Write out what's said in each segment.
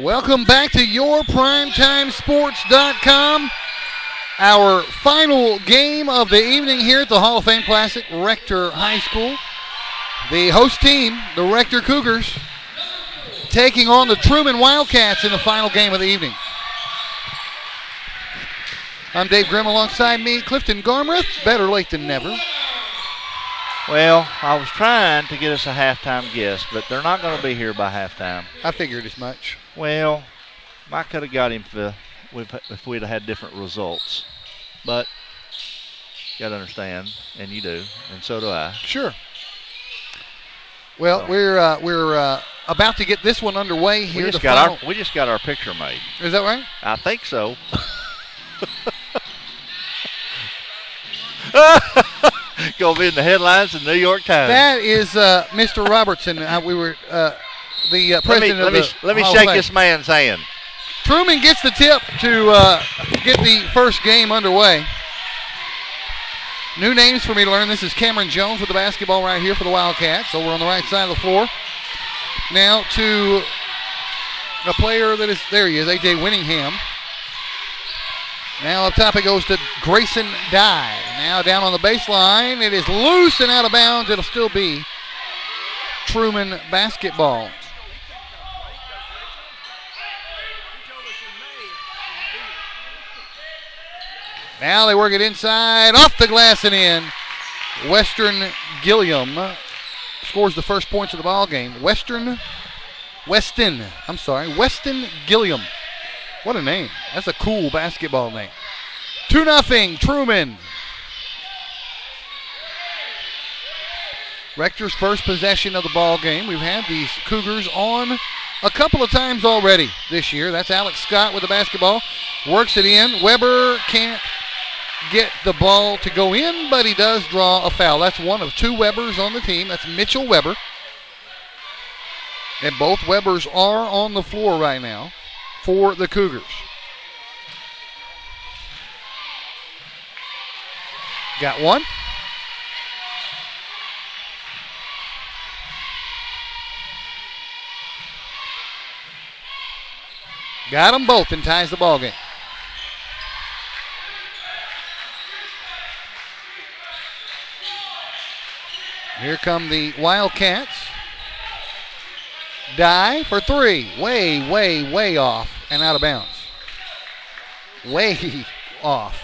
Welcome back to yourPrimetimeSports.com. Our final game of the evening here at the Hall of Fame Classic, Rector High School. The host team, the Rector Cougars, taking on the Trumann Wildcats in the final game of the evening. I'm Dave Grimm, alongside me, Clifton Garmrath. Better late than never. Well, I was trying to get us a halftime guest, but they're not going to be here by halftime. I figured as much. Well, I could have got him if we'd have had different results. But you got to understand, and you do, and so do I. Sure. Well, we're about to get this one underway here. We just got our picture made. Is that right? I think so. Going to be in the headlines in the New York Times. That is Mr. Robertson. We were the president of the Let me shake this man's hand. Trumann gets the tip to get the first game underway. New names for me to learn. This is Cameron Jones with the basketball right here for the Wildcats over on the right side of the floor. Now to a player that is, there he is, A.J. Winningham. Now up top it goes to Grayson Dye. Now down on the baseline. It is loose and out of bounds. It'll still be Trumann basketball. Now they work it inside, off the glass and in. Weston Gilliam scores the first points of the ball game. Weston Gilliam. What a name. That's a cool basketball name. 2-0, Trumann. Rector's first possession of the ball game. We've had these Cougars on a couple of times already this year. That's Alex Scott with the basketball. Works it in. Weber can't get the ball to go in, but he does draw a foul. That's one of two Webers on the team. That's Mitchell Weber. And both Webers are on the floor right now for the Cougars. Got one. Got them both and ties the ball game. Here come the Wildcats. Dye for three. Way off and out of bounds. Way off.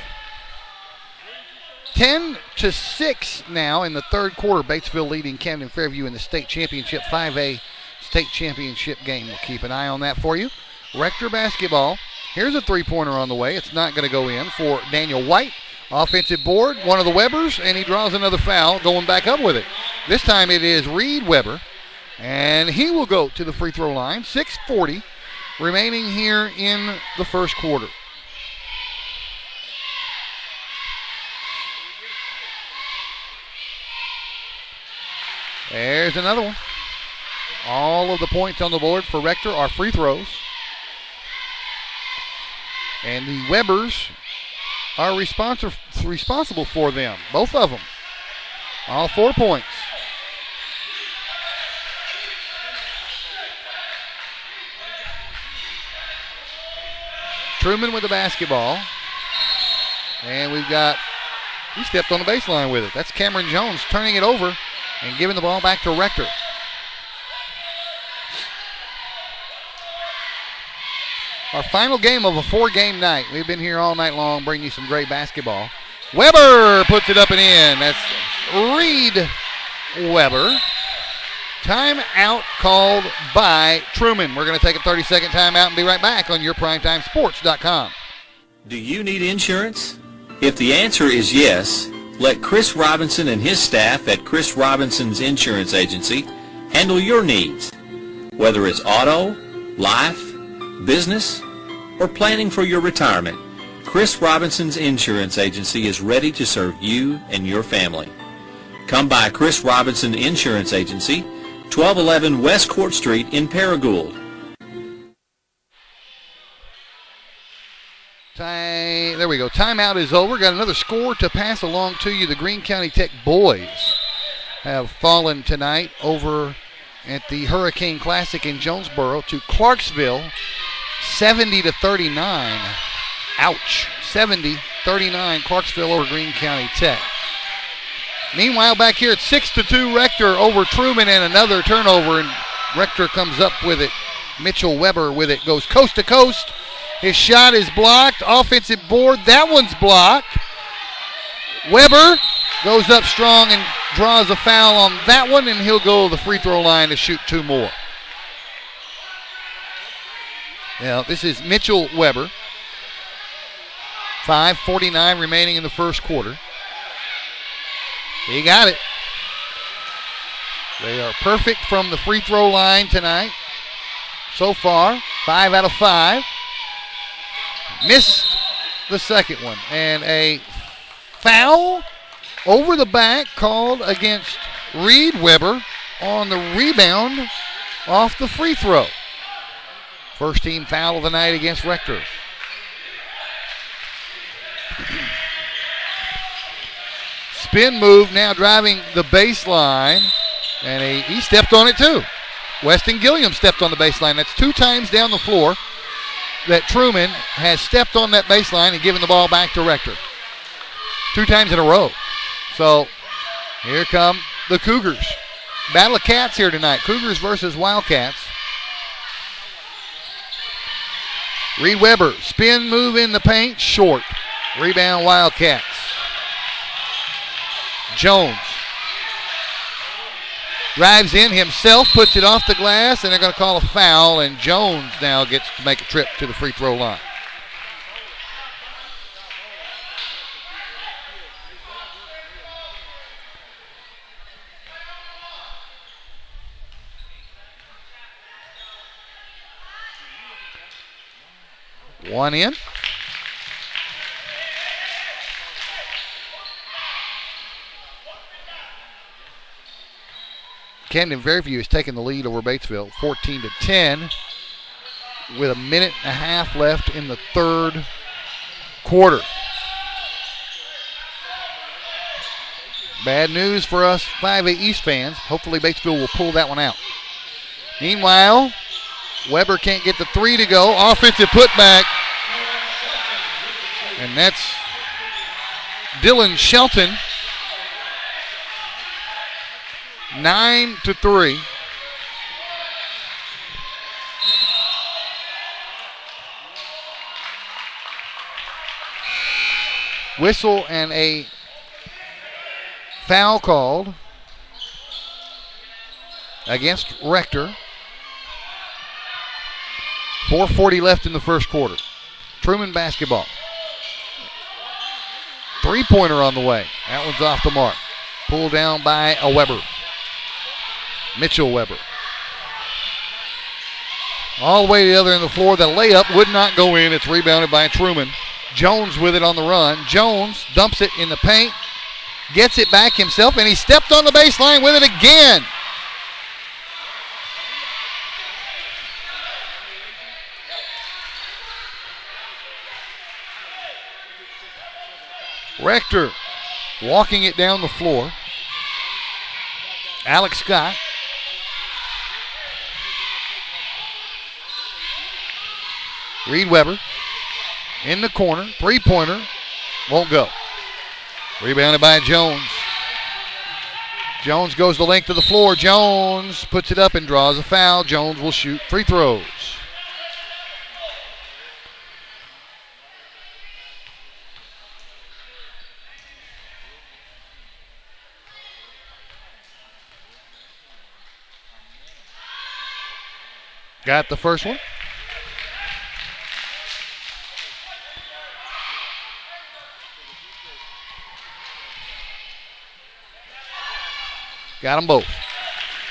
10-6 now in the third quarter. Batesville leading Camden Fairview in the state championship, 5A state championship game. We'll keep an eye on that for you. Rector basketball. Here's a three-pointer on the way. It's not going to go in for Daniel White. Offensive board, one of the Webers, and he draws another foul, going back up with it. This time it is Reed Weber, and he will go to the free throw line. 6:40 remaining here in the first quarter. There's another one. All of the points on the board for Rector are free throws. And the Webers are responsible for them, both of them. All 4 points. Trumann with the basketball. And he stepped on the baseline with it. That's Cameron Jones turning it over and giving the ball back to Rector. Our final game of a 4-game night. We've been here all night long bringing you some great basketball. Weber puts it up and in. That's Reed Weber. Timeout called by Trumann. We're going to take a 30-second timeout and be right back on yourPrimetimeSports.com. Do you need insurance? If the answer is yes, let Chris Robinson and his staff at Chris Robinson's Insurance Agency handle your needs. Whether it's auto, life, business, or planning for your retirement, Chris Robinson's Insurance Agency is ready to serve you and your family. Come by Chris Robinson Insurance Agency, 1211 West Court Street in Paragould. There we go. Timeout is over. Got another score to pass along to you. The Greene County Tech boys have fallen tonight over at the Hurricane Classic in Jonesboro to Clarksville 70-39. Ouch. 70-39, Clarksville over Greene County Tech. Meanwhile, back here it's 6-2 Rector over Trumann, and another turnover, and Rector comes up with it. Mitchell Weber with it, goes coast to coast. His shot is blocked. Offensive board, that one's blocked. Weber goes up strong and draws a foul on that one, and he'll go to the free throw line to shoot two more. Now, this is Mitchell Weber. 5:49 remaining in the first quarter. He got it. They are perfect from the free throw line tonight. So far, 5 out of 5. Missed the second one. And a foul over the back called against Reed Weber on the rebound off the free throw. First team foul of the night against Rector. Spin move now driving the baseline, and he stepped on it too. Weston Gilliam stepped on the baseline. That's 2 times down the floor that Trumann has stepped on that baseline and given the ball back to Rector. 2 times in a row. So here come the Cougars. Battle of Cats here tonight. Cougars versus Wildcats. Reed Weber, spin move in the paint, short. Rebound Wildcats. Jones drives in himself, puts it off the glass, and they're going to call a foul, and Jones now gets to make a trip to the free throw line. One in. Camden Fairview has taken the lead over Batesville, 14-10, with 1.5 minutes left in the third quarter. Bad news for us 5A East fans. Hopefully Batesville will pull that one out. Meanwhile, Weber can't get the 3 to go. Offensive putback. And that's Dylan Shelton. 9-3. Whistle and a foul called against Rector. 4:40 left in the first quarter. Trumann basketball. 3-pointer on the way. That one's off the mark. Pulled down by a Weber. Mitchell Weber. All the way to the other end of the floor. The layup would not go in. It's rebounded by Trumann. Jones with it on the run. Jones dumps it in the paint. Gets it back himself, and he stepped on the baseline with it again. Rector walking it down the floor. Alex Scott. Reed Weber in the corner. 3-pointer. Won't go. Rebounded by Jones. Jones goes the length of the floor. Jones puts it up and draws a foul. Jones will shoot free throws. Got the first one. Got them both.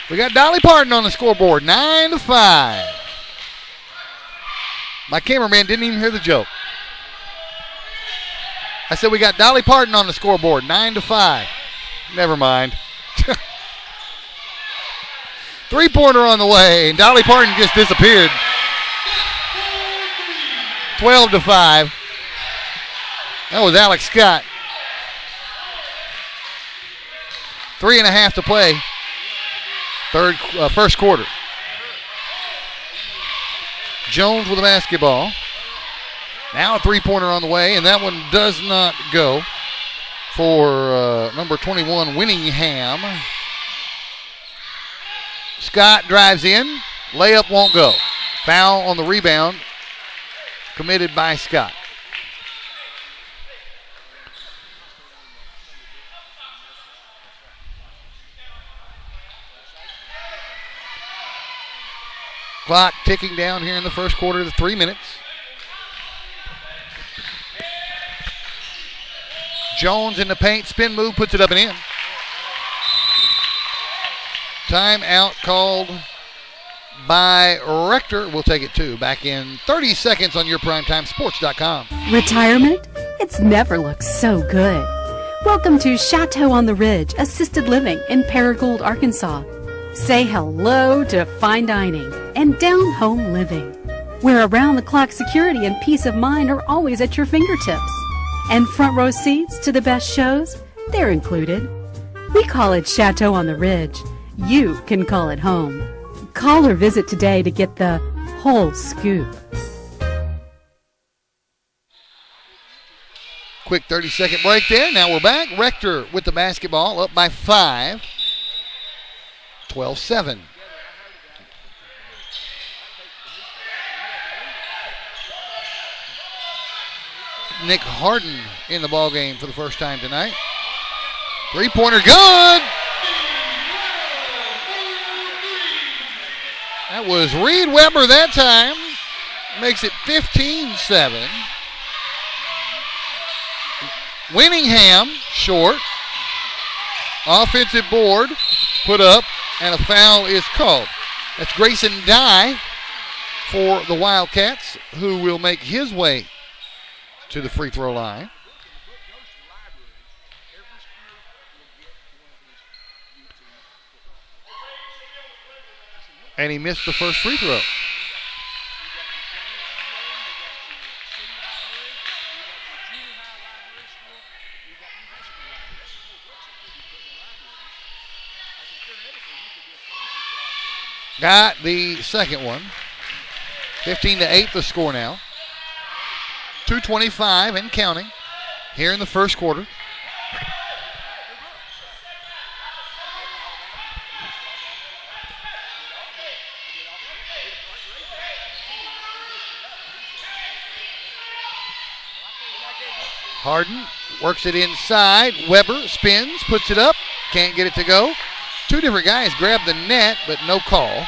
We got Dolly Parton on the scoreboard, 9-5. My cameraman didn't even hear the joke. I said we got Dolly Parton on the scoreboard, 9-5. Never mind. 3-pointer on the way, and Dolly Parton just disappeared. 12-5. That was Alex Scott. 3.5 to play. First quarter. Jones with the basketball. Now a three-pointer on the way, and that one does not go for number 21, Winningham. Scott drives in. Layup won't go. Foul on the rebound committed by Scott. Clock ticking down here in the first quarter to 3 minutes. Jones in the paint, spin move, puts it up and in. Timeout called by Rector. We'll take it too. Back in 30 seconds on yourprimetimesports.com. Retirement? It's never looked so good. Welcome to Chateau on the Ridge Assisted Living in Paragould, Arkansas. Say hello to fine dining and down-home living, where around-the-clock security and peace of mind are always at your fingertips. And front row seats to the best shows, they're included. We call it Chateau on the Ridge. You can call it home. Call or visit today to get the whole scoop. Quick 30-second break there. Now we're back. Rector with the basketball, up by 5. 12-7. Nick Harden in the ball game for the first time tonight. Three-pointer good. That was Reed Weber that time. Makes it 15-7. Winningham short. Offensive board put up, and a foul is called. That's Grayson Dye for the Wildcats, who will make his way to the free throw line. And he missed the first free throw. Got the second one. 15-8 the score now. 2:25 and counting here in the first quarter. Harden works it inside. Weber spins, puts it up, can't get it to go. Two different guys grab the net, but no call.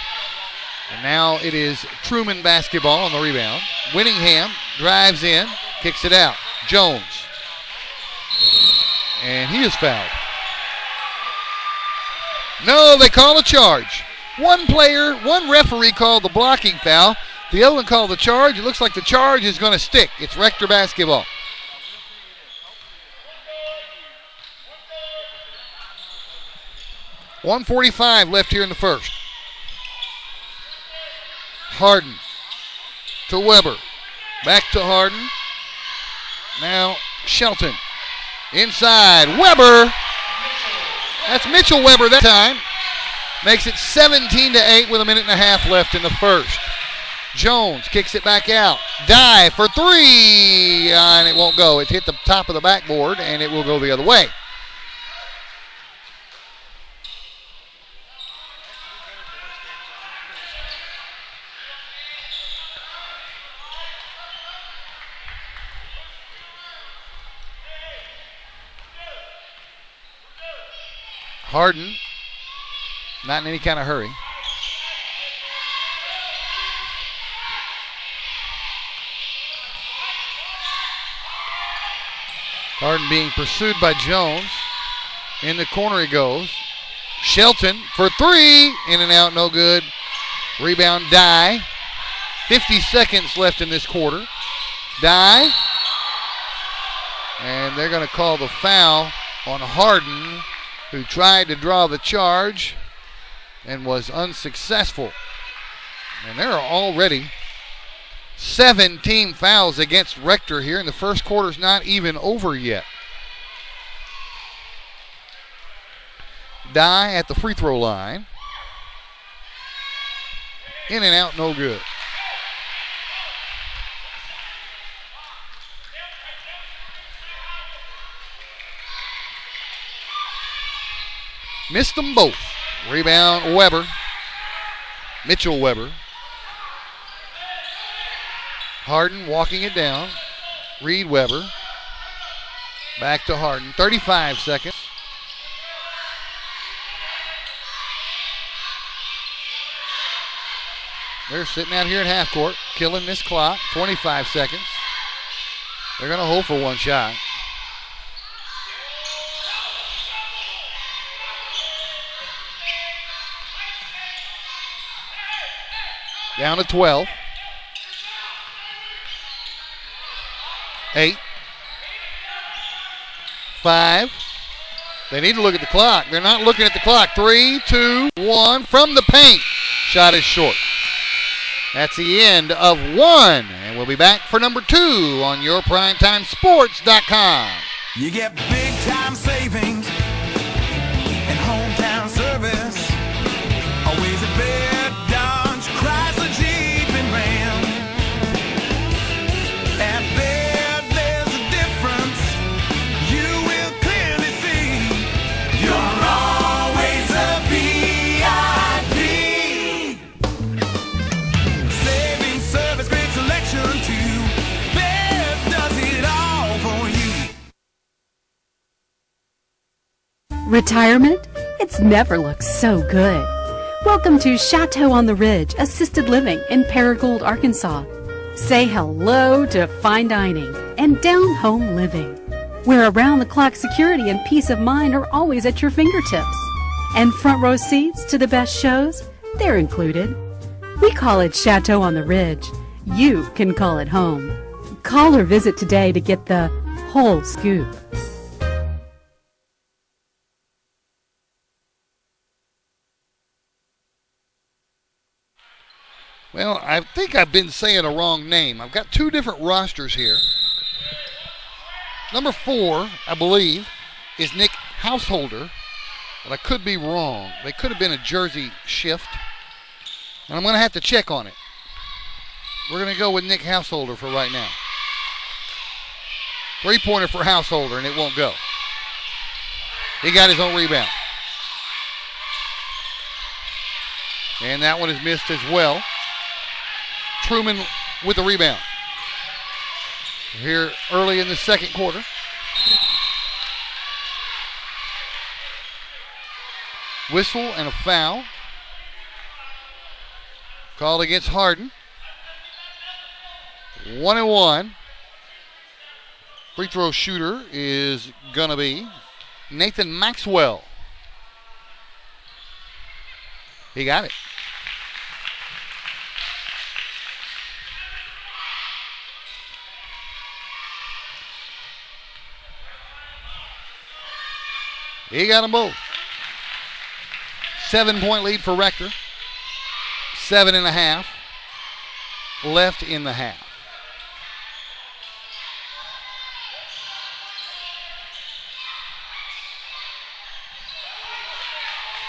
And now it is Trumann basketball on the rebound. Winningham drives in, kicks it out. Jones. And he is fouled. No, they call a charge. One referee called the blocking foul. The other one called the charge. It looks like the charge is going to stick. It's Rector basketball. .145 left here in the first. Harden to Weber. Back to Harden. Now Shelton. Inside. Weber. That's Mitchell Weber that time. Makes it 17-8 with a minute and a half left in the first. Jones kicks it back out. Dye for three. And it won't go. It hit the top of the backboard, and it will go the other way. Harden, not in any kind of hurry. Harden being pursued by Jones. In the corner he goes. Shelton for three. In and out, no good. Rebound, Dye. 50 seconds left in this quarter. Dye. And they're going to call the foul on Harden, who tried to draw the charge and was unsuccessful. And there are already 17 fouls against Rector here, and the first quarter's not even over yet. Dye at the free throw line. In and out, no good. Missed them both. Rebound, Weber. Mitchell Weber. Harden walking it down. Reed Weber. Back to Harden. 35 seconds. They're sitting out here at half court, killing this clock. 25 seconds. They're going to hold for one shot. Down to 12. 8. 5. They need to look at the clock. They're not looking at the clock. 3, 2, 1. From the paint. Shot is short. That's the end of one. And we'll be back for number 2 on your PrimetimeSports.com. You get big time savings and hometown service. Always a bed, Dodge, Chrysler, Jeep, and Ram. At Baird, there's a difference you will clearly see. You're always a VIP. Saving service, great selection too. Baird does it all for you. Retirement? It's never looked so good. Welcome to Chateau on the Ridge Assisted Living in Paragould, Arkansas. Say hello to fine dining and down-home living, where around-the-clock security and peace of mind are always at your fingertips. And front row seats to the best shows, they're included. We call it Chateau on the Ridge. You can call it home. Call or visit today to get the whole scoop. Well, I think I've been saying a wrong name. I've got 2 different rosters here. Number 4, I believe, is Nick Householder, but I could be wrong. They could have been a jersey shift, and I'm going to have to check on it. We're going to go with Nick Householder for right now. 3-pointer for Householder, and it won't go. He got his own rebound. And that one is missed as well. Trumann with the rebound. Here early in the second quarter. Whistle and a foul. Called against Harden. 1-1. Free throw shooter is going to be Nathan Maxwell. He got it. He got them both. 7-point lead for Rector. 7.5 left in the half.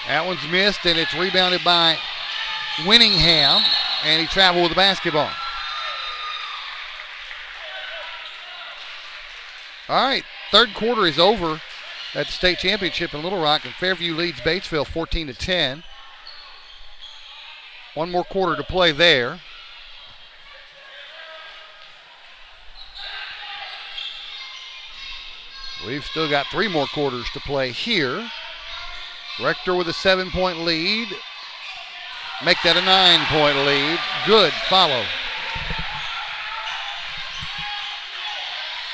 That one's missed, and it's rebounded by Winningham, and he traveled with the basketball. All right, third quarter is over at the state championship in Little Rock, and Fairview leads Batesville 14-10. One more quarter to play there. We've still got 3 more quarters to play here. Rector with a 7-point lead. Make that a 9-point lead. Good follow.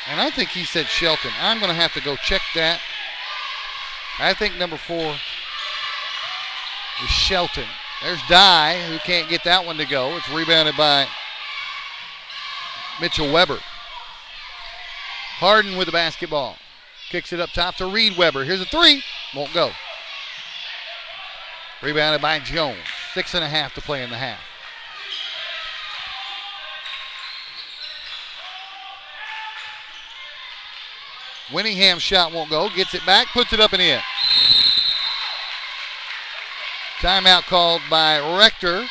And I think he said Shelton. I'm going to have to go check that. I think number 4 is Shelton. There's Dye, who can't get that one to go. It's rebounded by Mitchell Weber. Harden with the basketball. Kicks it up top to Reed Weber. Here's a 3. Won't go. Rebounded by Jones. 6.5 to play in the half. Winningham's shot won't go. Gets it back, puts it up and in. Timeout called by Rector.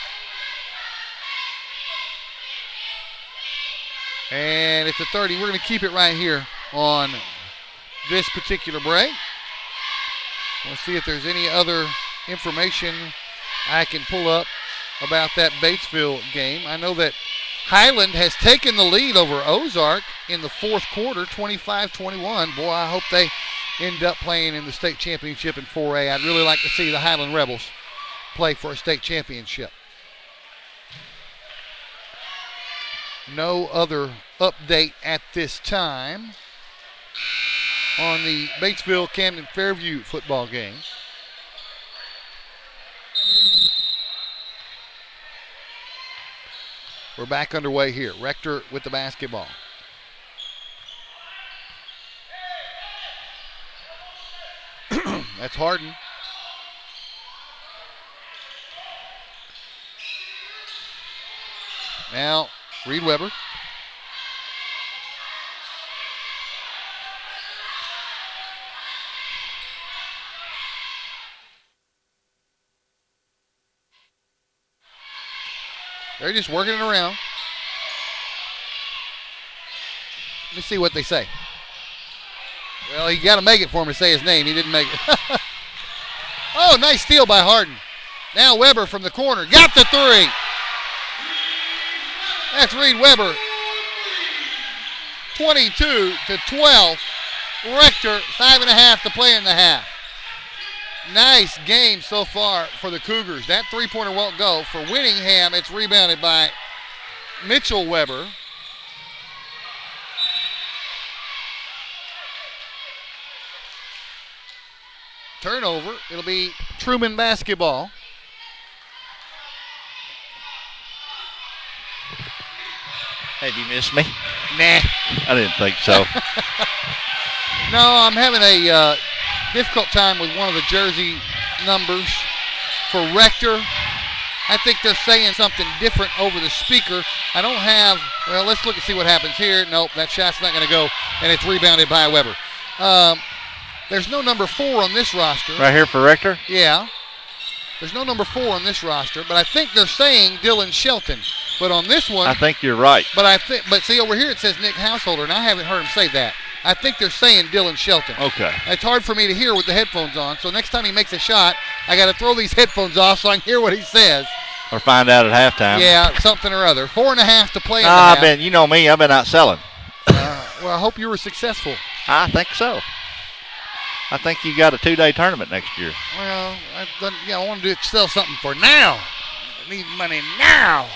And it's a 30. We're going to keep it right here on this particular break. We'll see if there's any other information I can pull up about that Batesville game. I know that Highland has taken the lead over Ozark in the fourth quarter, 25-21. Boy, I hope they end up playing in the state championship in 4A. I'd really like to see the Highland Rebels play for a state championship. No other update at this time on the Batesville Camden Fairview football game. We're back underway here. Rector with the basketball. That's Harden. Now, Reed Weber. They're just working it around. Let me see what they say. Well, you got to make it for him to say his name. He didn't make it. Oh, nice steal by Harden. Now Weber from the corner. Got the three. That's Reed Weber. 22-12. Rector, 5.5 to play in the half. Nice game so far for the Cougars. That three-pointer won't go. For Winningham, it's rebounded by Mitchell Weber. Turnover. It'll be Trumann basketball. Have you missed me? Nah. I didn't think so. No, I'm having a difficult time with one of the jersey numbers for Rector. I think they're saying something different over the speaker. I don't have, well, let's look and see what happens here. Nope, that shot's not going to go, and it's rebounded by Weber. There's no number 4 on this roster. Right here for Rector? Yeah. There's no number 4 on this roster, but I think they're saying Dylan Shelton. But on this one, I think you're right. But see over here it says Nick Householder, and I haven't heard him say that. I think they're saying Dylan Shelton. Okay. It's hard for me to hear with the headphones on, so next time he makes a shot, I got to throw these headphones off so I can hear what he says. Or find out at halftime. Yeah, something or other. 4.5 to play in the half. You know me, I've been out selling. Well, I hope you were successful. I think so. I think you got a 2-day tournament next year. Well, I want to sell something for now. I need money now.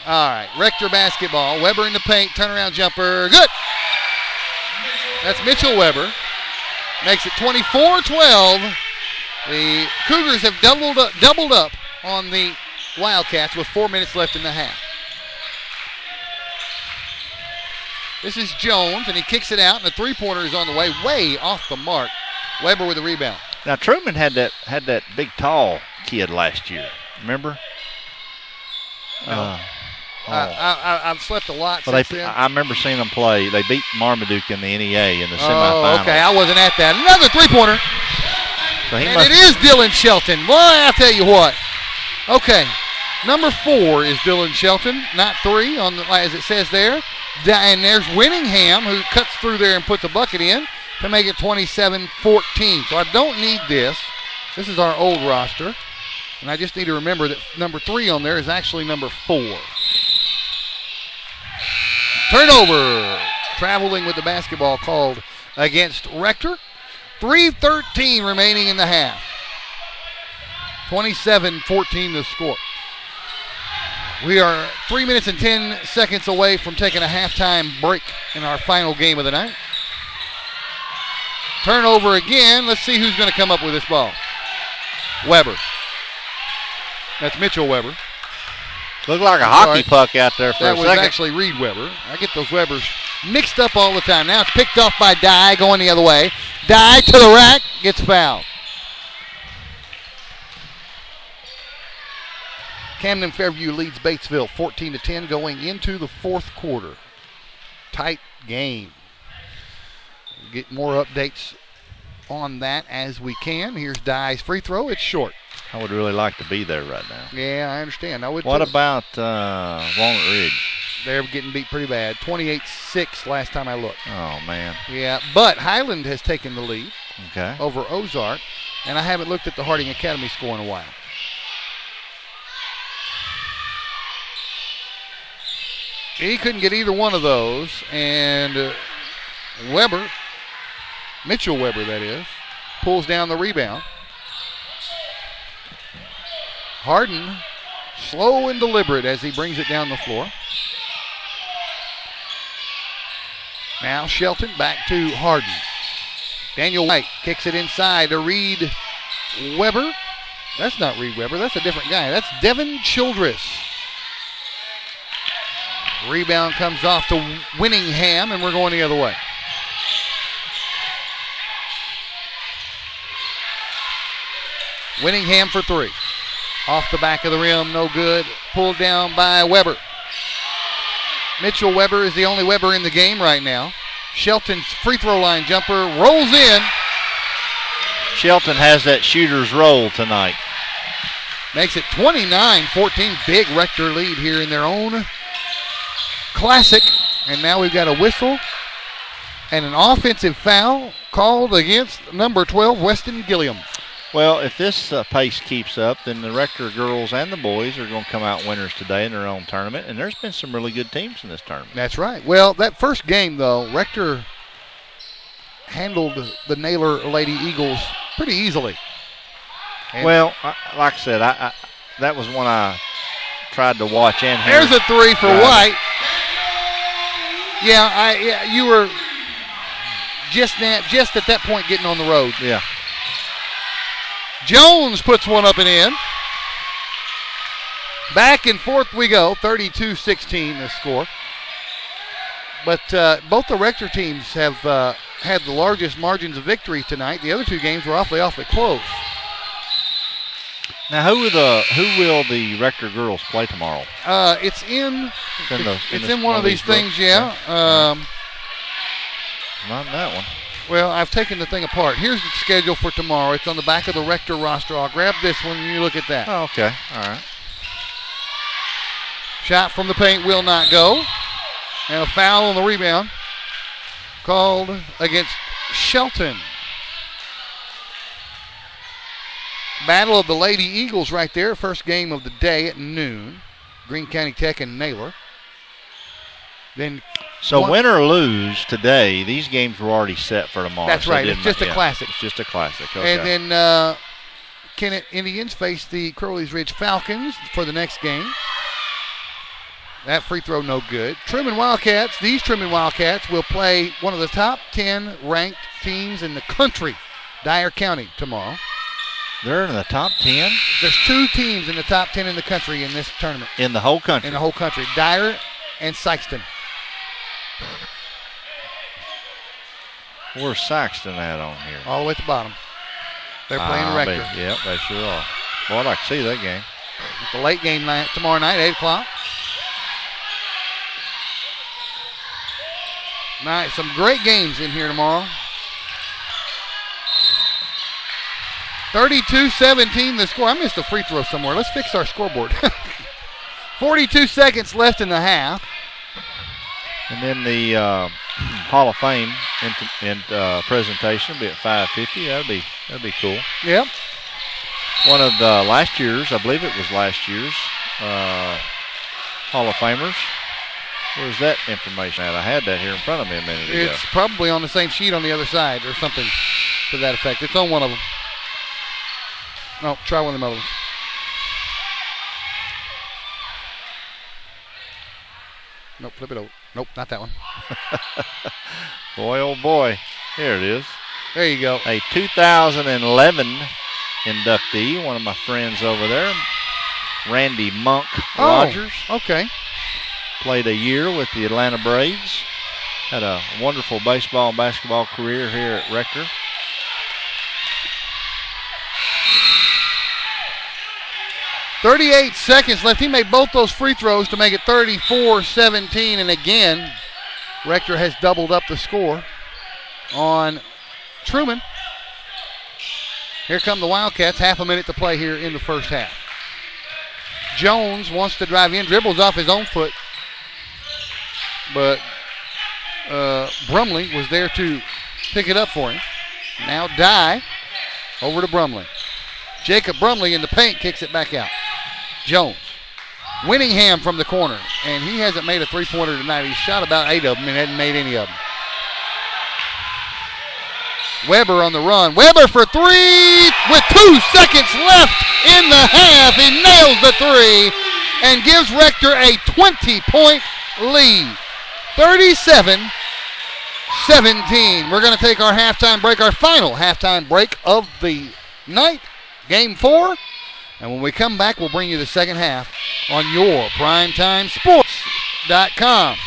All right, Rector basketball. Weber in the paint, turnaround jumper. Good. That's Mitchell Weber. Makes it 24-12. The Cougars have doubled up on the Wildcats with 4 minutes left in the half. This is Jones, and he kicks it out, and the three-pointer is on the way off the mark. Weber with the rebound. Now Truman had that big tall kid last year. Remember? No. I've slept a lot since then. I remember seeing them play. They beat Marmaduke in the NEA in the semifinals. Oh, okay. I wasn't at that. Another three-pointer. So it is Dylan Shelton. Boy, I'll tell you what. Okay. Number 4 is Dylan Shelton, not 3, as it says there. And there's Winningham, who cuts through there and puts a bucket in to make it 27-14. So I don't need this. This is our old roster. And I just need to remember that number 3 on there is actually number 4. Turnover. Traveling with the basketball called against Rector. 3:13 remaining in the half. 27-14 the score. We are 3 minutes and 10 seconds away from taking a halftime break in our final game of the night. Turnover again. Let's see who's going to come up with this ball. Weber. That's Mitchell Weber. Looked like a hockey puck out there for a second. That was actually Reed Weber. I get those Webers mixed up all the time. Now it's picked off by Dye going the other way. Dye to the rack, gets fouled. Camden Fairview leads Batesville 14-10 going into the fourth quarter. Tight game. We'll get more updates on that as we can. Here's Dye's free throw. It's short. I would really like to be there right now. Yeah, I understand. I would. What about Walnut Ridge? They're getting beat pretty bad. 28-6 last time I looked. Oh, man. Yeah, but Highland has taken the lead Okay. over Ozark, and I haven't looked at the Harding Academy score in a while. He couldn't get either one of those, and Mitchell Weber that is, pulls down the rebound. Hardin slow and deliberate as he brings it down the floor. Now Shelton back to Hardin. Daniel White kicks it inside to Reed Weber. That's not Reed Weber, that's a different guy. That's Devin Childress. Rebound comes off to Winningham, and we're going the other way. Winningham for three. Off the back of the rim, no good. Pulled down by Weber. Mitchell Weber is the only Weber in the game right now. Shelton's free throw line jumper rolls in. Shelton has that shooter's roll tonight. Makes it 29-14. Big Rector lead here in their own classic. And now we've got a whistle and an offensive foul called against number 12, Weston Gilliam. Well, if this pace keeps up, then the Rector girls and the boys are going to come out winners today in their own tournament, and there's been some really good teams in this tournament. That's right. Well, that first game, though, Rector handled the Naylor Lady Eagles pretty easily. And well, like I said, I that was one I tried to watch and hear. There's a three for White. Yeah, you were just at that point getting on the road. Yeah. Jones puts one up and in. Back and forth we go, 32-16 the score. But both the Rector teams have had the largest margins of victory tonight. The other two games were awfully close. Now, who will the Rector girls play tomorrow? It's in It's one of these things, yeah. Not that one. Well, I've taken the thing apart. Here's the schedule for tomorrow. It's on the back of the Rector roster. I'll grab this one and you look at that. Oh, okay. All right. Shot from the paint will not go. And a foul on the rebound called against Shelton. Battle of the Lady Eagles right there. First game of the day at noon. Greene County Tech and Naylor. Then So win or lose today, these games were already set for tomorrow. That's so right. It's just a classic. It's just a classic. Okay. And then Kennett Indians face the Crowley's Ridge Falcons for the next game. That free throw no good. Trumann Wildcats, these Trumann Wildcats will play one of the top 10 ranked teams in the country, Dyer County, tomorrow. They're in the top 10? There's two teams in the top 10 in the country in this tournament. In the whole country? In the whole country. Dyer and Sykeston. Where's Saxton at on here? All the way at the bottom. They're playing Rector. Yep, they sure are. Boy, I'd like to see that game. The late game night tomorrow night, 8 o'clock. Night, some great games in here tomorrow. 32-17 the score. I missed a free throw somewhere. Let's fix our scoreboard. 42 seconds left in the half. And then the Hall of Fame presentation will be at 5:50. That'd be cool. Yep. One of the last year's, I believe it was last year's Hall of Famers. Where's that information at? I had that here in front of me a minute ago. It's probably on the same sheet on the other side or something to that effect. It's on one of them. No, try one of them others. Nope, flip it over. Nope, not that one. Boy, oh boy. Here it is. There you go. A 2011 inductee, one of my friends over there, Randy Monk Rogers. Okay. Played a year with the Atlanta Braves. Had a wonderful baseball and basketball career here at Rector. .38 seconds left. He made both those free throws to make it 34-17. And again, Rector has doubled up the score on Trumann. Here come the Wildcats. Half a minute to play here in the first half. Jones wants to drive in, dribbles off his own foot. but Brumley was there to pick it up for him. Now Dye over to Brumley. Jacob Brumley in the paint kicks it back out. Jones. Winningham from the corner, and he hasn't made a three-pointer tonight. He's shot about 8 of them and hasn't made any of them. Weber on the run. Weber for three with 2 seconds left in the half. He nails the three and gives Rector a 20-point lead. 37-17. We're going to take our halftime break, our final halftime break of the night, Game 4. And when we come back, we'll bring you the second half on your PrimetimeSports.com.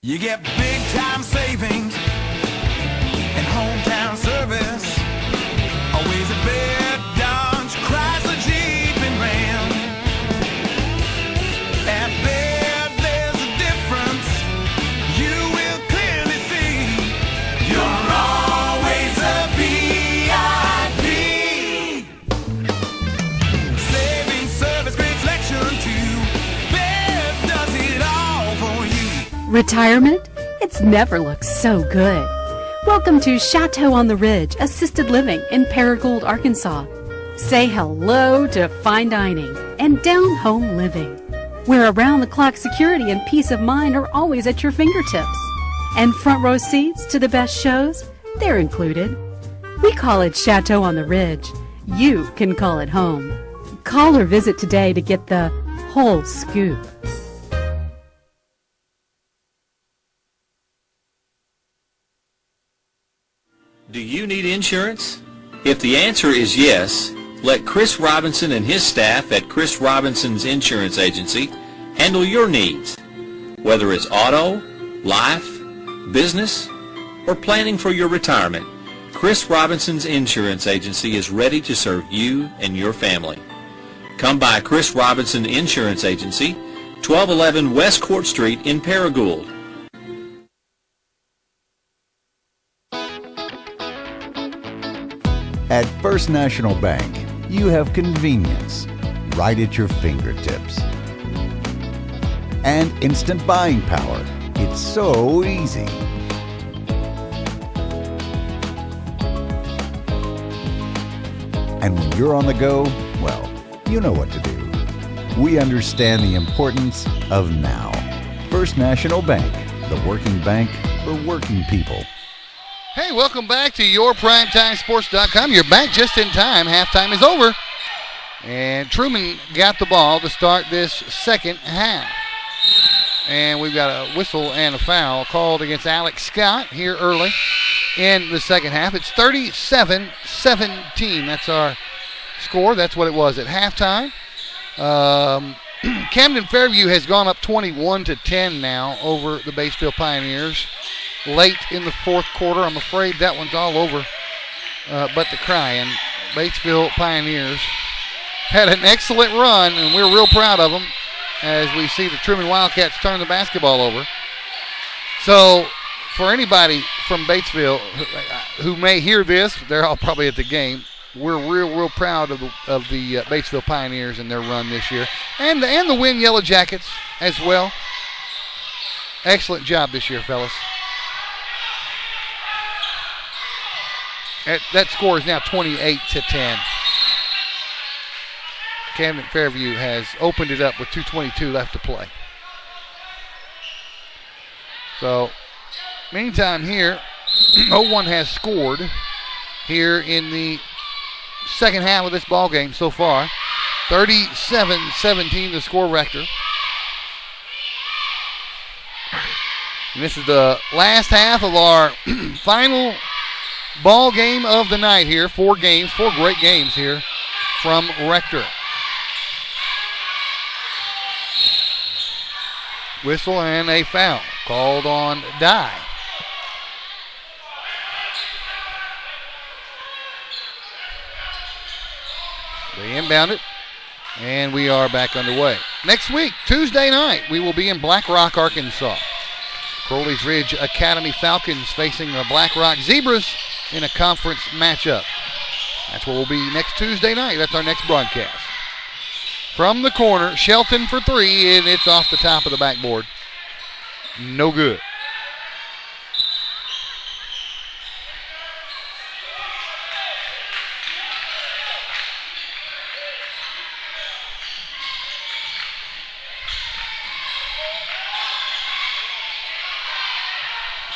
You get big time savings and hometown service. Always a bed, Dodge, Chrysler, Jeep, and Ram. At Baird, there's a difference you will clearly see. You're always a VIP. Saving service, great selection too. Baird does it all for you. Retirement? It's never looked so good. Welcome to Chateau on the Ridge Assisted Living in Paragould, Arkansas. Say hello to fine dining and down-home living, where around-the-clock security and peace of mind are always at your fingertips. And front row seats to the best shows, they're included. We call it Chateau on the Ridge. You can call it home. Call or visit today to get the whole scoop. Do you need insurance? If the answer is yes, let Chris Robinson and his staff at Chris Robinson's Insurance Agency handle your needs. Whether it's auto, life, business, or planning for your retirement, Chris Robinson's Insurance Agency is ready to serve you and your family. Come by Chris Robinson Insurance Agency, 1211 West Court Street in Paragould. At First National Bank, you have convenience right at your fingertips. And instant buying power. It's so easy. And when you're on the go, well, you know what to do. We understand the importance of now. First National Bank, the working bank for working people. Hey, welcome back to yourprimetimesports.com. You're back just in time. Halftime is over. And Trumann got the ball to start this second half. And we've got a whistle and a foul called against Alex Scott here early in the second half. It's 37-17. That's our score. That's what it was at halftime. Camden Fairview has gone up 21-10 now over the Batesville Pioneers. Late in the fourth quarter, I'm afraid that one's all over but the crying. Batesville Pioneers had an excellent run, and we're real proud of them as we see the Trumann Wildcats turn the basketball over. So for anybody from Batesville who may hear this, they're all probably at the game. We're real proud of the Batesville Pioneers and their run this year, and the Win Yellow Jackets as well. Excellent job this year, fellas. That score is now 28-10. Camden Fairview has opened it up with 2:22 left to play. So, meantime here, no one has scored here in the second half of this ball game so far. 37-17 the score, Rector. And this is the last half of our final ball game of the night here. Four great games here from Rector. Whistle and a foul called on Dye. They inbound it, and we are back underway. Next week, Tuesday night, we will be in Black Rock, Arkansas. Crowley's Ridge Academy Falcons facing the Black Rock Zebras in a conference matchup. That's where we'll be next Tuesday night. That's our next broadcast. From the corner, Shelton for three, and it's off the top of the backboard. No good.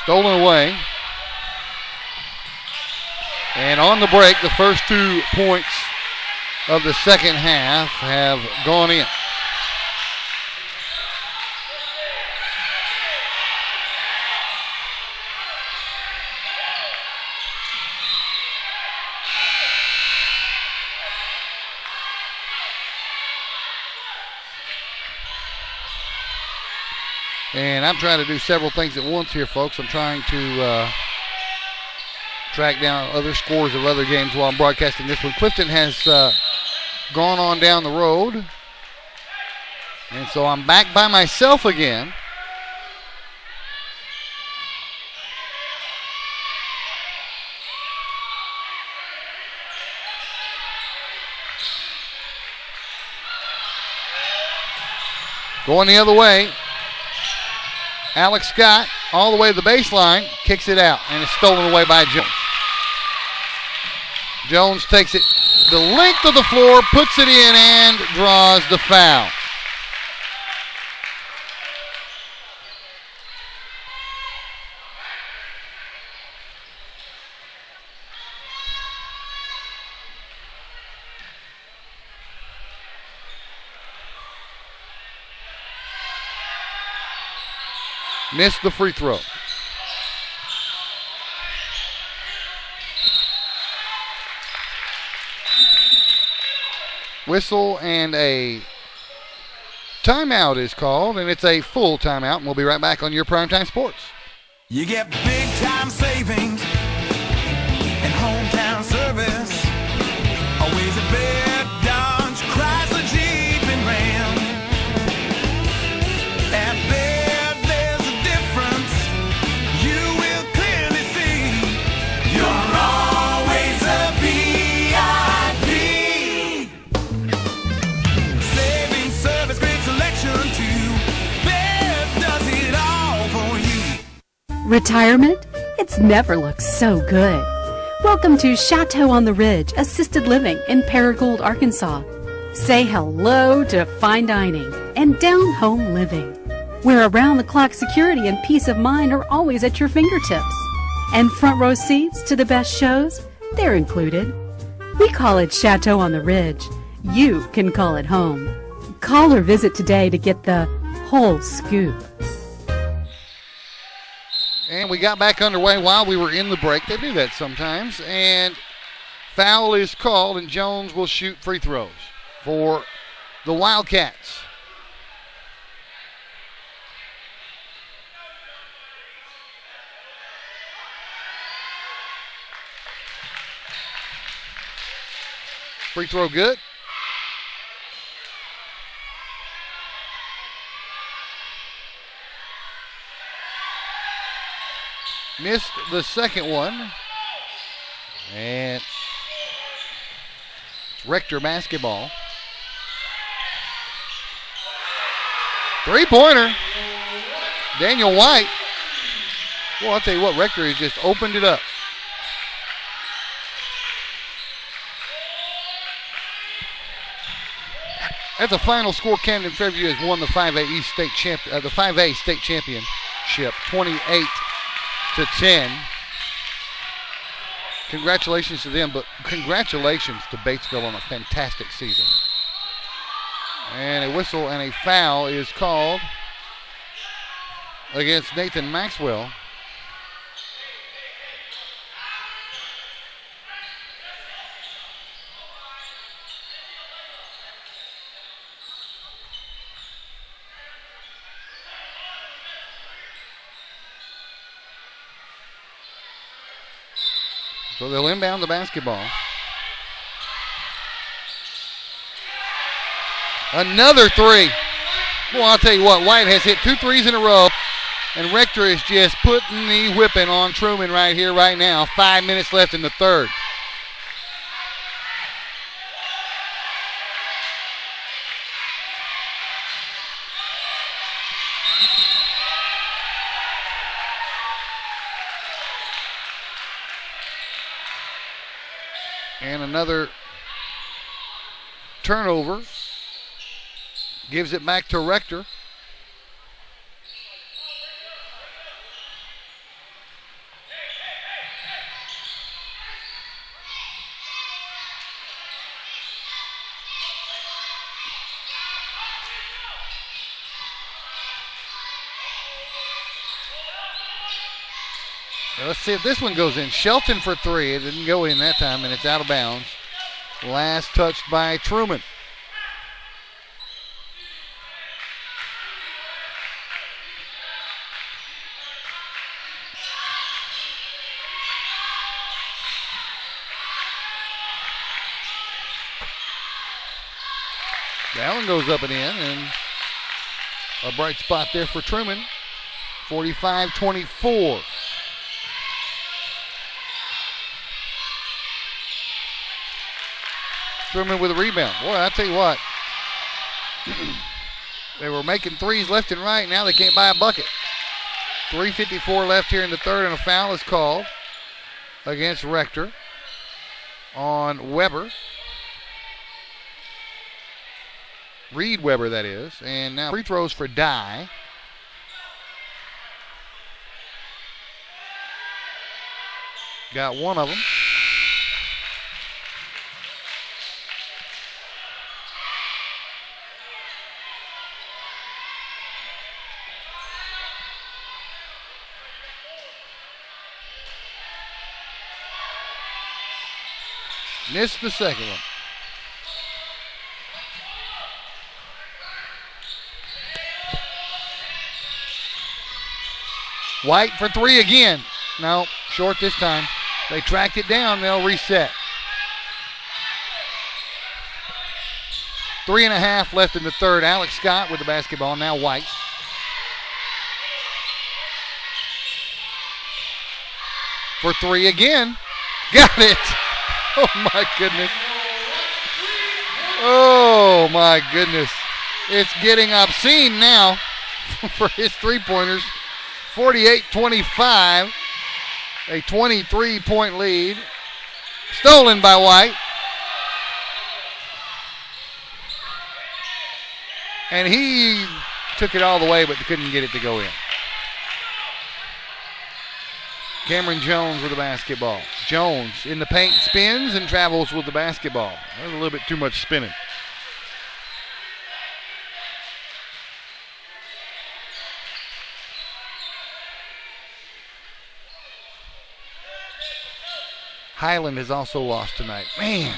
Stolen away. And on the break, the first 2 points of the second half have gone in. And I'm trying to do several things at once here, folks. I'm trying to track down other scores of other games while I'm broadcasting this one. Clifton has gone on down the road. And so I'm back by myself again. Going the other way. Alex Scott all the way to the baseline, kicks it out, and it's stolen away by Jones. Jones takes it the length of the floor, puts it in, and draws the foul. Missed the free throw. Whistle and a timeout is called, and it's a full timeout, and we'll be right back on your Primetime Sports. You get big time savings and hometown service. Always a bed, Dodge, Chrysler, Jeep, and Ram. At Baird, there's a difference you will clearly see. You're always a VIP. Saving service, great selection too. Baird does it all for you. Retirement? It's never looked so good. Welcome to Chateau on the Ridge Assisted Living in Paragould, Arkansas. Say hello to fine dining and down-home living, where around-the-clock security and peace of mind are always at your fingertips. And front row seats to the best shows, they're included. We call it Chateau on the Ridge. You can call it home. Call or visit today to get the whole scoop. And we got back underway while we were in the break. They do that sometimes. And foul is called, and Jones will shoot free throws for the Wildcats. Free throw good. Missed the second one. And it's Rector basketball. Three-pointer. Daniel White. Well, I'll tell you what, Rector has just opened it up. At the final score, Camden Fairview has won the 5A East State the 5A state championship, 28-10. Congratulations to them, but congratulations to Batesville on a fantastic season. And a whistle and a foul is called against Nathan Maxwell. So they'll inbound the basketball. Another three. Well, I'll tell you what, White has hit 2 threes in a row, and Rector is just putting the whipping on Trumann right here, right now. 5 minutes left in the third. And another turnover. Gives it back to Rector. Let's see if this one goes in. Shelton for 3. It didn't go in that time, and it's out of bounds. Last touched by Trumann. That one goes up and in, and a bright spot there for Trumann. 45-24. Trumann with a rebound. Boy, I tell you what. They were making threes left and right. Now they can't buy a bucket. 3:54 left here in the third, and a foul is called against Rector on Weber. Reed Weber, that is. And now free throws for Dye. Got one of them. Missed the second one. White for three again. No, short this time. They tracked it down. They'll reset. 3.5 left in the third. Alex Scott with the basketball. Now White. For three again. Got it. Oh, my goodness. Oh, my goodness. It's getting obscene now for his three-pointers. 48-25. A 23-point lead. Stolen by White. And he took it all the way but couldn't get it to go in. Cameron Jones with the basketball. Jones in the paint spins and travels with the basketball. There's a little bit too much spinning. Highland has also lost tonight. Man,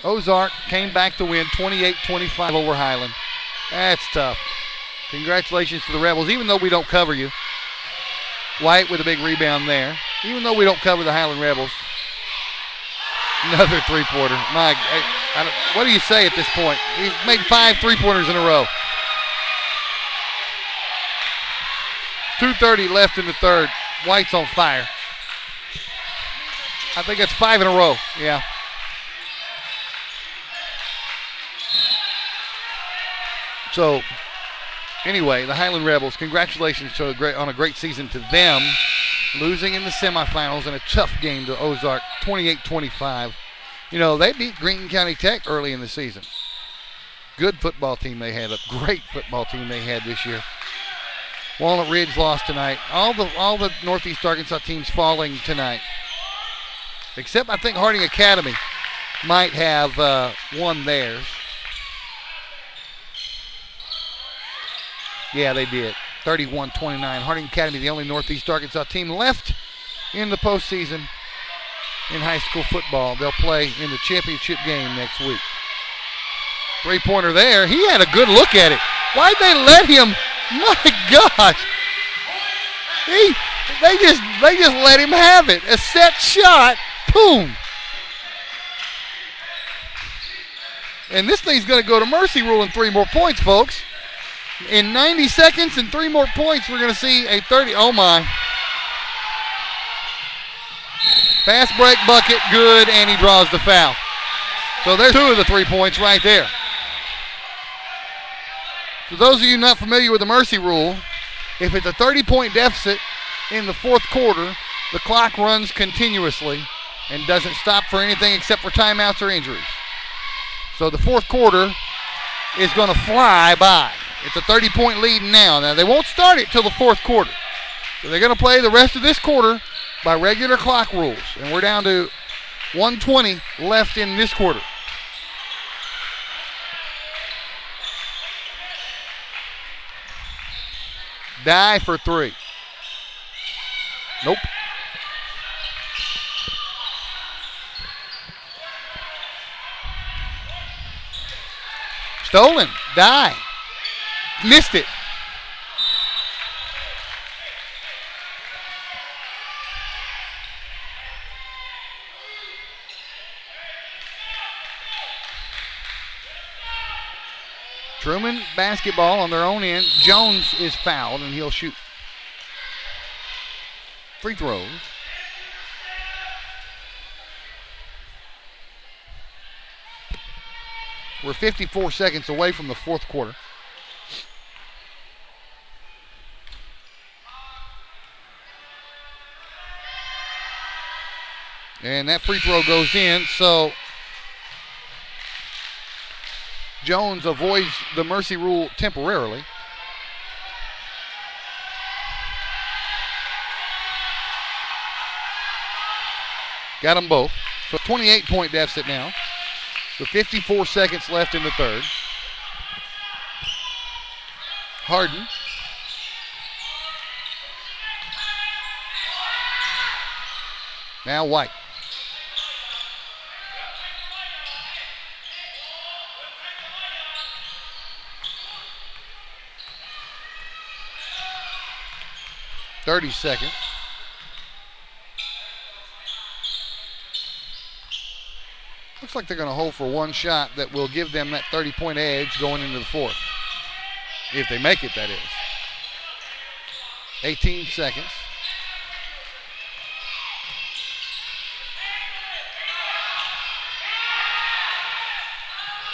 Ozark came back to win 28-25 over Highland. That's tough. Congratulations to the Rebels, even though we don't cover you. White with a big rebound there. Even though we don't cover the Highland Rebels. Another three-pointer. What do you say at this point? He's made 5 three-pointers in a row. 2:30 left in the third. White's on fire. I think that's 5 in a row. Yeah. So, anyway, the Highland Rebels, congratulations on a great season to them. Losing in the semifinals in a tough game to Ozark, 28-25. You know, they beat Green County Tech early in the season. Good football team they had, a great football team they had this year. Walnut Ridge lost tonight. All the Northeast Arkansas teams falling tonight. Except I think Harding Academy might have won theirs. Yeah, they did. 31-29. Harding Academy, the only Northeast Arkansas team left in the postseason in high school football. They'll play in the championship game next week. Three-pointer there. He had a good look at it. Why'd they let him? My gosh. They just let him have it. A set shot. Boom. And this thing's going to go to mercy rule in 3 more points, folks. In 90 seconds and 3 more points, we're going to see a 30. Oh, my. Fast break bucket, good, and he draws the foul. So there's 2 of the 3 points right there. For those of you not familiar with the mercy rule, if it's a 30-point deficit in the fourth quarter, the clock runs continuously and doesn't stop for anything except for timeouts or injuries. So the fourth quarter is going to fly by. It's a 30-point lead now. Now, they won't start it till the fourth quarter. So they're going to play the rest of this quarter by regular clock rules. And we're down to 1:20 left in this quarter. Dye for 3. Nope. Stolen. Dye. Missed it. Trumann basketball on their own end. Jones is fouled, and he'll shoot free throws. We're 54 seconds away from the fourth quarter. And that free throw goes in, so Jones avoids the mercy rule temporarily. Got them both. So 28-point deficit now. So 54 seconds left in the third. Harden. Now White. .30 seconds. Looks like they're going to hold for one shot that will give them that 30-point edge going into the fourth. If they make it, that is. 18 seconds.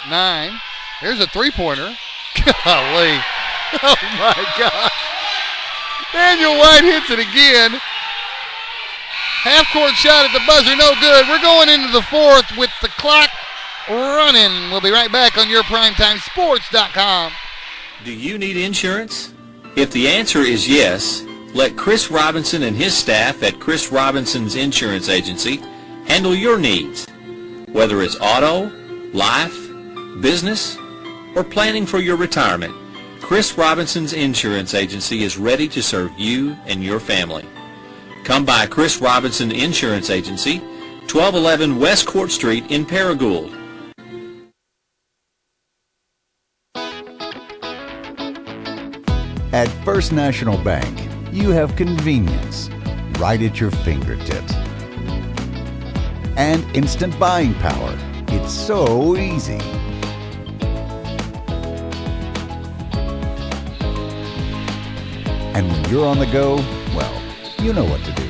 Nine. Here's a three-pointer. Golly. Oh, my God. Daniel White hits it again. Half-court shot at the buzzer, no good. We're going into the fourth with the clock running. We'll be right back on your PrimetimeSports.com. Do you need insurance? If the answer is yes, let Chris Robinson and his staff at Chris Robinson's Insurance Agency handle your needs. Whether it's auto, life, business, or planning for your retirement, Chris Robinson's Insurance Agency is ready to serve you and your family. Come by Chris Robinson Insurance Agency, 1211 West Court Street in Paragould. At First National Bank, you have convenience right at your fingertips. And instant buying power. It's so easy. And when you're on the go, well, you know what to do.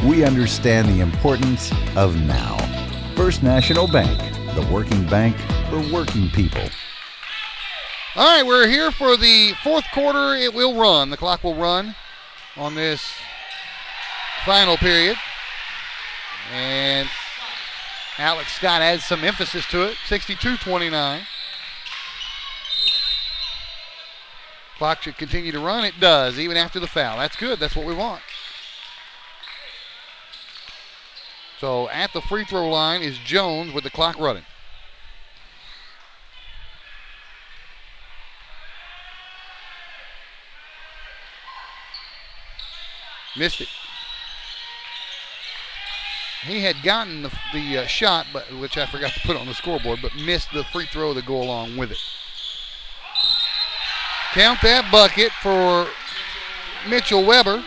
We understand the importance of now. First National Bank, the working bank for working people. All right, we're here for the fourth quarter. It will run. The clock will run on this final period. And Alex Scott adds some emphasis to it. 62-29. Clock should continue to run. It does, even after the foul. That's good. That's what we want. So at the free throw line is Jones with the clock running. Missed it. He had gotten the shot, which I forgot to put on the scoreboard, but missed the free throw to go along with it. Count that bucket for Mitchell Weber,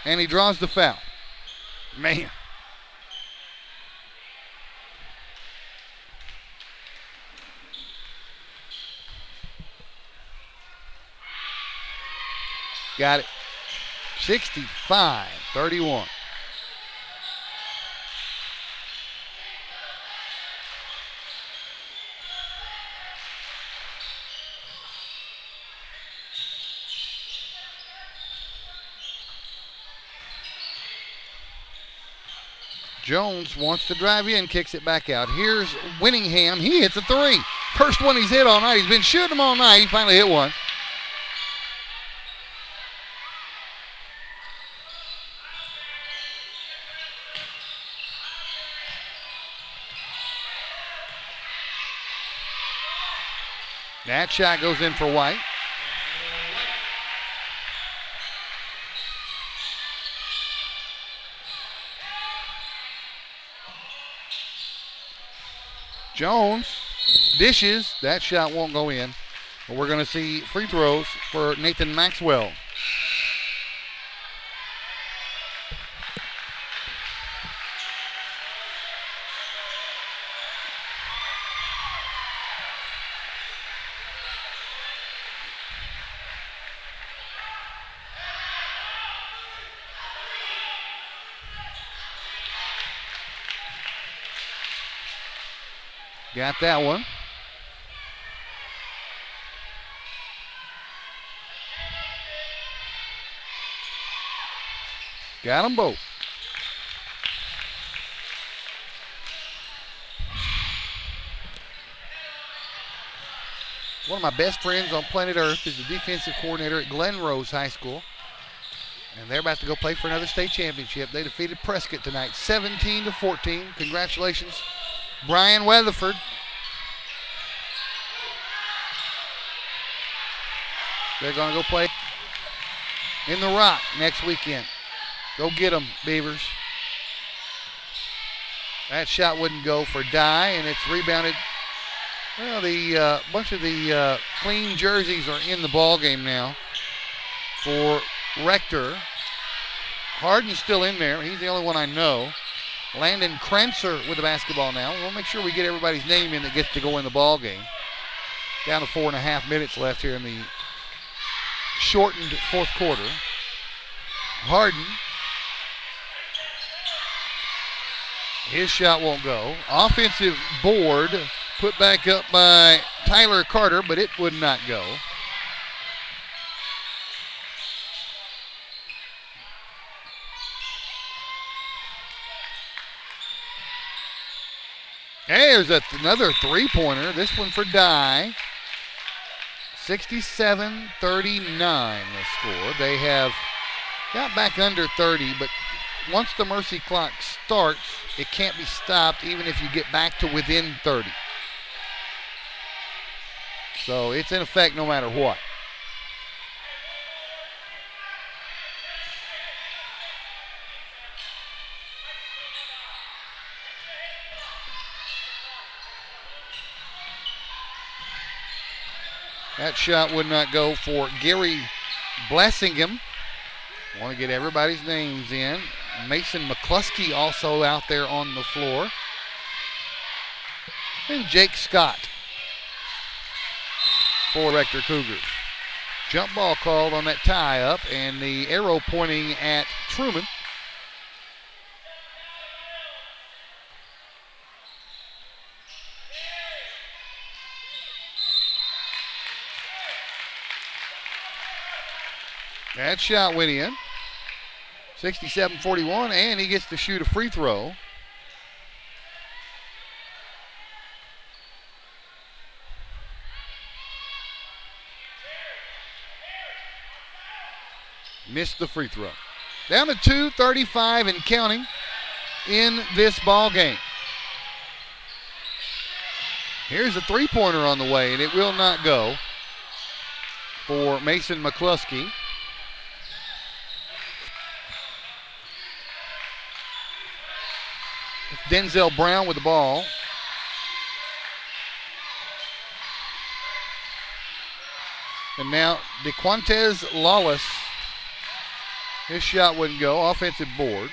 and he draws the foul. Man. Got it. 65-31. Jones wants to drive in, kicks it back out. Here's Winningham. He hits a three. First one he's hit all night. He's been shooting them all night. He finally hit one. That shot goes in for White. Jones dishes. That shot won't go in. But we're going to see free throws for Nathan Maxwell. Got that one. Got them both. One of my best friends on planet Earth is the defensive coordinator at Glen Rose High School. And they're about to go play for another state championship. They defeated Prescott tonight, 17-14. Congratulations, Brian Weatherford. They're going to go play in the Rock next weekend. Go get them, Beavers. That shot wouldn't go for Dye, and it's rebounded. Well, the bunch of the clean jerseys are in the ball game now for Rector. Harden's still in there. He's the only one I know. Landon Kranzer with the basketball now. We'll make sure we get everybody's name in that gets to go in the ball game. Down to 4.5 minutes left here in the shortened fourth quarter. Harden. His shot won't go. Offensive board put back up by Tyler Carter, but it would not go. Hey, there's another three-pointer. This one for Dye. 67-39 the score. They have got back under 30, but once the mercy clock starts, it can't be stopped even if you get back to within 30. So it's in effect no matter what. That shot would not go for Gary Blessingham. Want to get everybody's names in. Mason McCluskey also out there on the floor. And Jake Scott for Rector Cougars. Jump ball called on that tie-up, and the arrow pointing at Trumann. That shot went in. 67-41, and he gets to shoot a free throw. Missed the free throw. Down to 2:35 and counting in this ball game. Here's a three-pointer on the way, and it will not go for Mason McCluskey. Denzel Brown with the ball. And now DeQuantez Lawless. His shot wouldn't go. Offensive board.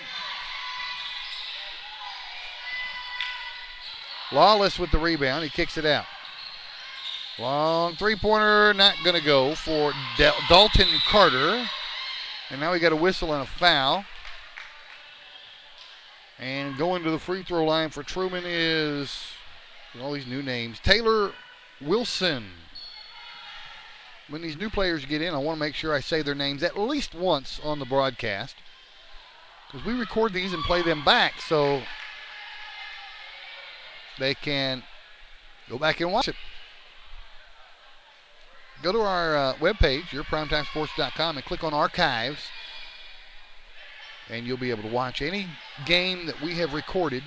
Lawless with the rebound. He kicks it out. Long three-pointer, not going to go for Dalton Carter. And now we got a whistle and a foul. And going to the free throw line for Trumann is, all these new names, Taylor Wilson. When these new players get in, I want to make sure I say their names at least once on the broadcast, because we record these and play them back so they can go back and watch it. Go to our webpage, yourprimetimesports.com, and click on Archives. And you'll be able to watch any game that we have recorded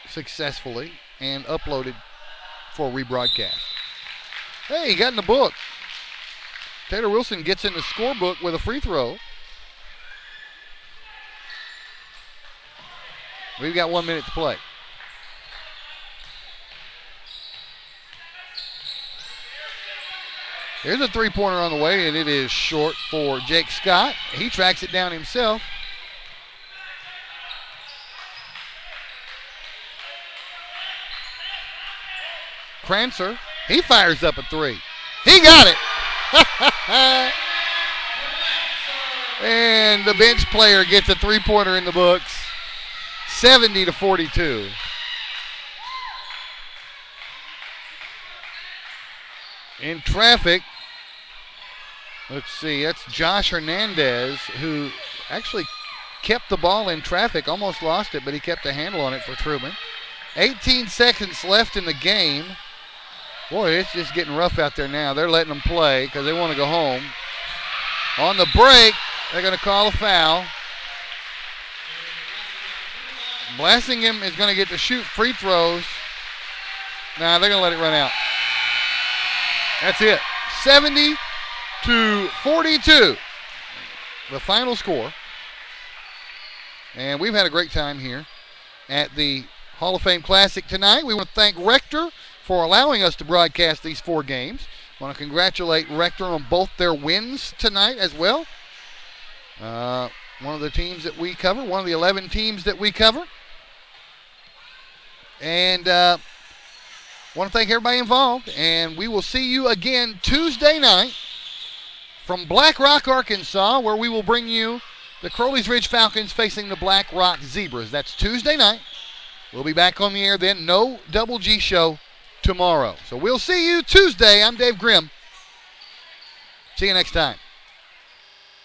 successfully and uploaded for rebroadcast. Hey, he got in the book. Taylor Wilson gets in the scorebook with a free throw. We've got 1 minute to play. There's a three-pointer on the way, and it is short for Jake Scott. He tracks it down himself. Kranzer, he fires up a three. He got it. And the bench player gets a three-pointer in the books. 70-42. in traffic. Let's see, that's Josh Hernandez, who actually kept the ball in traffic, almost lost it, but he kept a handle on it for Trumann. 18 seconds left in the game. Boy, it's just getting rough out there now. They're letting them play because they want to go home. On the break, they're going to call a foul. Blassingham is going to get to shoot free throws. Nah, they're going to let it run out. That's it. 70-42. The final score. And we've had a great time here at the Hall of Fame Classic tonight. We want to thank Rector for allowing us to broadcast these 4 games. I want to congratulate Rector on both their wins tonight as well. One of the teams that we cover, one of the 11 teams that we cover. And want to thank everybody involved. And we will see you again Tuesday night from Black Rock, Arkansas, where we will bring you the Crowley's Ridge Falcons facing the Black Rock Zebras. That's Tuesday night. We'll be back on the air then. No Double G show tomorrow. So we'll see you Tuesday. I'm Dave Grimm. See you next time.